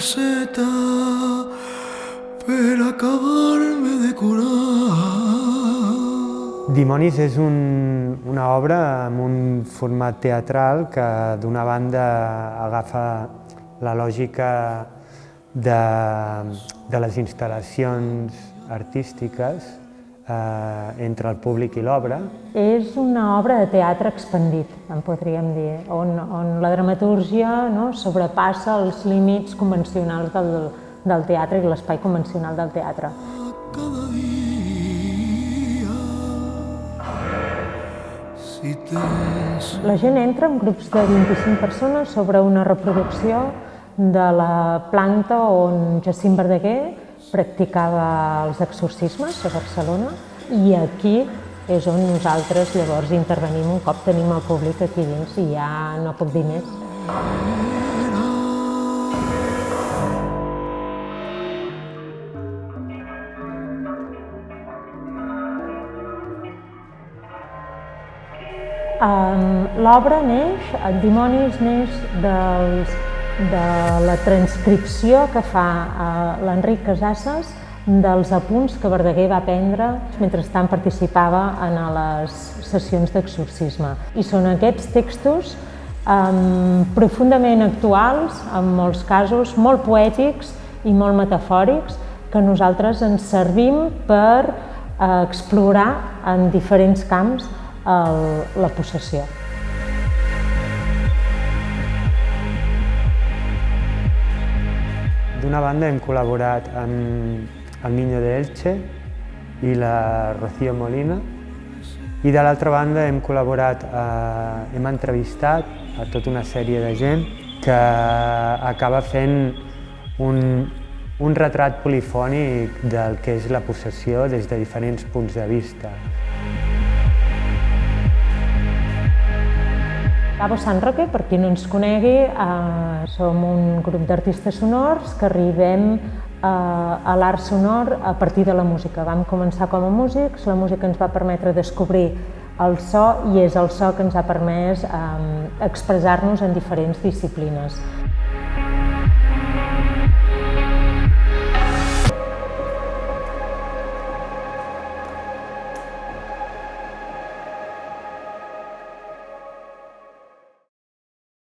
receta per acabar-me de curar. Dimonis és una obra amb un format teatral que d'una banda agafa la lògica de les instal·lacions artístiques entre el públic i l'obra. És una obra de teatre expandit, en podríem dir, on la dramatúrgia sobrepassa els límits convencionals del teatre i l'espai convencional del teatre. Cada dia, si tens... La gent entra en grups de 25 persones sobre una reproducció de la planta on Jacint Verdaguer practicava els exorcismes a Barcelona, i aquí és on nosaltres llavors intervenim un cop tenim el públic aquí dins i ja no puc dir més. L'obra neix, Dimonis neix de la transcripció que fa l'Enric Casasses dels apunts que Verdaguer va prendre mentrestant participava en les sessions d'exorcisme. I són aquests textos profundament actuals, en molts casos, molt poètics i molt metafòrics, que nosaltres ens servim per explorar en diferents camps la possessió. D'una banda hem col·laborat amb el Niño de Elche i la Rocío Molina, i de l'altra banda hem col·laborat, hem entrevistat a tota una sèrie de gent que acaba fent un retrat polifònic del que és la possessió des de diferents punts de vista. Cabo San Roque, per qui no ens conegui, som un grup d'artistes sonors que arribem a l'art sonor a partir de la música. Vam començar com a músics, la música ens va permetre descobrir el so i és el so que ens ha permès expressar-nos en diferents disciplines.